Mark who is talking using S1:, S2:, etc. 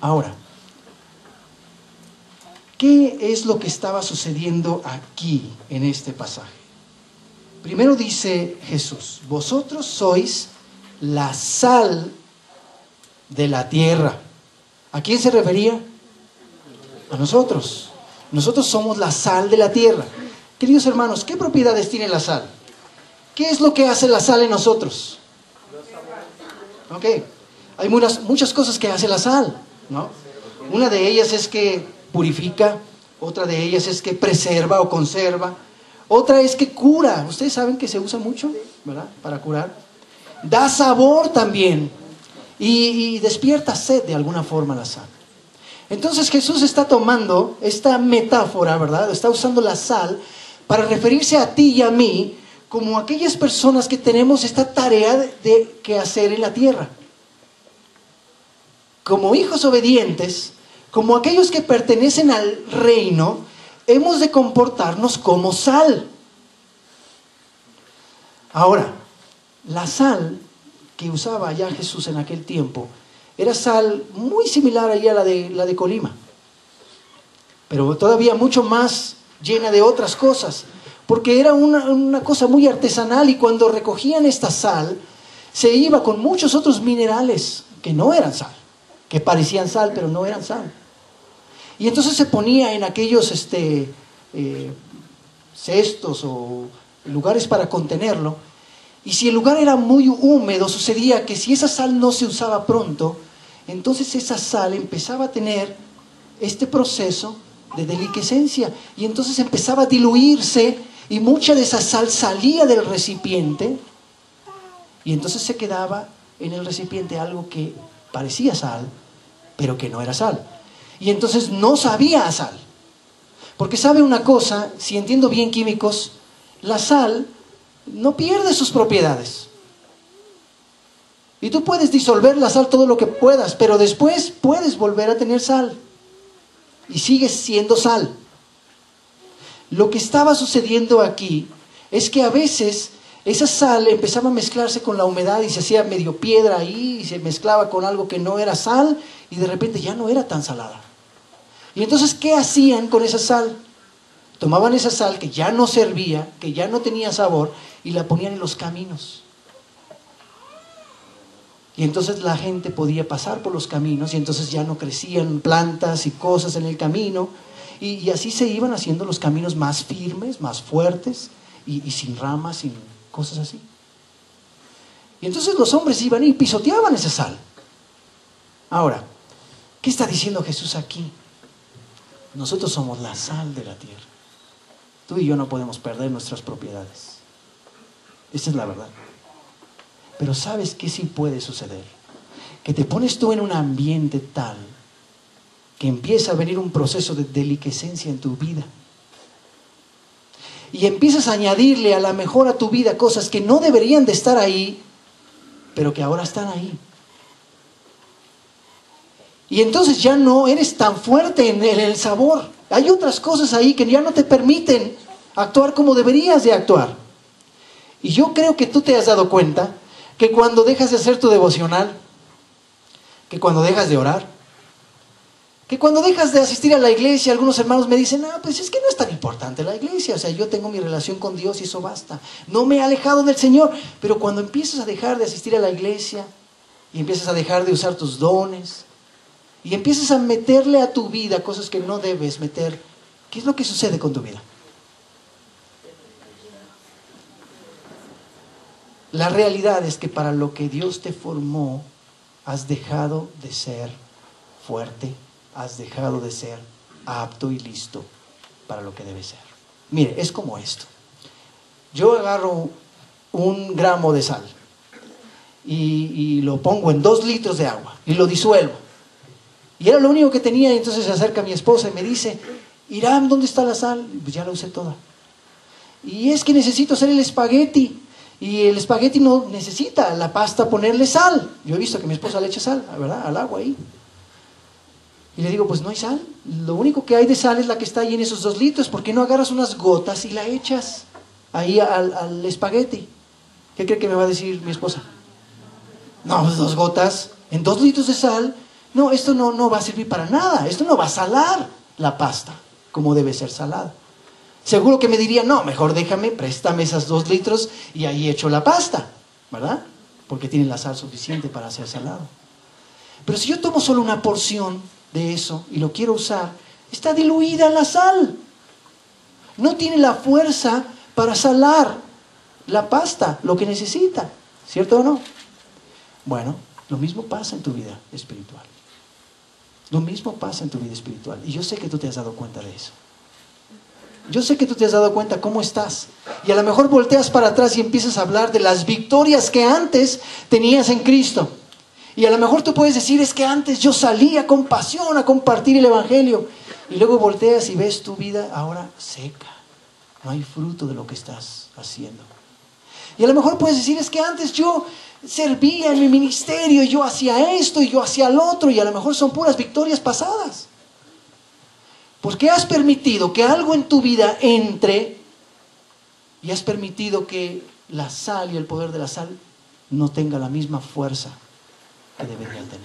S1: Ahora, ¿qué es lo que estaba sucediendo aquí en este pasaje? Primero dice Jesús, vosotros sois la sal de la tierra. ¿A quién se refería? A nosotros. Nosotros somos la sal de la tierra. Queridos hermanos, ¿qué propiedades tiene la sal? ¿Qué es lo que hace la sal en nosotros? Ok, hay muchas cosas que hace la sal, ¿no? Una de ellas es que purifica, otra de ellas es que preserva o conserva, otra es que cura. Ustedes saben que se usa mucho, ¿verdad? Para curar. Da sabor también y despierta sed de alguna forma la sal. Entonces Jesús está tomando esta metáfora, ¿verdad? Está usando la sal para referirse a ti y a mí como aquellas personas que tenemos esta tarea de que hacer en la tierra. Como hijos obedientes, como aquellos que pertenecen al reino, hemos de comportarnos como sal. Ahora, la sal que usaba ya Jesús en aquel tiempo era sal muy similar a la de Colima, pero todavía mucho más llena de otras cosas, porque era una cosa muy artesanal, y cuando recogían esta sal se iba con muchos otros minerales que no eran sal, que parecían sal pero no eran sal. Y entonces se ponía en aquellos cestos o lugares para contenerlo. Y si el lugar era muy húmedo, sucedía que si esa sal no se usaba pronto, entonces esa sal empezaba a tener este proceso de deliquescencia. Y entonces empezaba a diluirse y mucha de esa sal salía del recipiente. Y entonces se quedaba en el recipiente algo que parecía sal, pero que no era sal. Y entonces no sabía a sal. Porque sabe una cosa, si entiendo bien químicos, la sal no pierde sus propiedades. Y tú puedes disolver la sal todo lo que puedas, pero después puedes volver a tener sal. Y sigues siendo sal. Lo que estaba sucediendo aquí es que a veces esa sal empezaba a mezclarse con la humedad y se hacía medio piedra ahí, y se mezclaba con algo que no era sal, y de repente ya no era tan salada. Y entonces, ¿qué hacían con esa sal? Tomaban esa sal que ya no servía, que ya no tenía sabor, y la ponían en los caminos. Y entonces la gente podía pasar por los caminos, y entonces ya no crecían plantas y cosas en el camino, y así se iban haciendo los caminos más firmes, más fuertes, y sin ramas, sin cosas así. Y entonces los hombres iban y pisoteaban esa sal. Ahora, ¿qué está diciendo Jesús aquí? Nosotros somos la sal de la tierra. Tú y yo no podemos perder nuestras propiedades. Esta es la verdad. Pero ¿sabes qué sí puede suceder? Que te pones tú en un ambiente tal que empieza a venir un proceso de deliquescencia en tu vida. Y empiezas a añadirle a la mejor a tu vida cosas que no deberían de estar ahí, pero que ahora están ahí. Y entonces ya no eres tan fuerte en el sabor. Hay otras cosas ahí que ya no te permiten actuar como deberías de actuar. Y yo creo que tú te has dado cuenta que cuando dejas de hacer tu devocional, que cuando dejas de orar, que cuando dejas de asistir a la iglesia, algunos hermanos me dicen, pues es que no es tan importante la iglesia, o sea, yo tengo mi relación con Dios y eso basta. No me he alejado del Señor. Pero cuando empiezas a dejar de asistir a la iglesia y empiezas a dejar de usar tus dones, y empiezas a meterle a tu vida cosas que no debes meter, ¿qué es lo que sucede con tu vida? La realidad es que para lo que Dios te formó, has dejado de ser fuerte, has dejado de ser apto y listo para lo que debe ser. Mire, es como esto. Yo agarro 1 gramo de sal y lo pongo en 2 litros de agua y lo disuelvo. Y era lo único que tenía, y entonces se acerca mi esposa y me dice, Irán, ¿dónde está la sal? Pues ya la usé toda. Y es que necesito hacer el espagueti. Y el espagueti no necesita la pasta ponerle sal. Yo he visto que mi esposa le echa sal, ¿verdad? Al agua ahí. Y le digo, pues no hay sal. Lo único que hay de sal es la que está ahí en esos 2 litros. ¿Por qué no agarras unas gotas y la echas ahí al espagueti? ¿Qué cree que me va a decir mi esposa? No, pues 2 gotas en 2 litros de sal. no, esto no va a servir para nada, esto no va a salar la pasta como debe ser salada. Seguro que me diría, no, mejor préstame esas 2 litros y ahí echo la pasta, ¿verdad? Porque tiene la sal suficiente para hacer salado. Pero si yo tomo solo una porción de eso y lo quiero usar, está diluida en la sal. No tiene la fuerza para salar la pasta, lo que necesita, ¿cierto o no? Bueno, lo mismo pasa en tu vida espiritual. Lo mismo pasa en tu vida espiritual. Y yo sé que tú te has dado cuenta de eso. Yo sé que tú te has dado cuenta cómo estás. Y a lo mejor volteas para atrás y empiezas a hablar de las victorias que antes tenías en Cristo. Y a lo mejor tú puedes decir, es que antes yo salía con pasión a compartir el Evangelio. Y luego volteas y ves tu vida ahora seca. No hay fruto de lo que estás haciendo. Y a lo mejor puedes decir, es que antes yo servía en mi ministerio, yo hacía esto y yo hacía lo otro. Y a lo mejor son puras victorias pasadas. Porque has permitido que algo en tu vida entre y has permitido que la sal y el poder de la sal no tenga la misma fuerza que debería tener.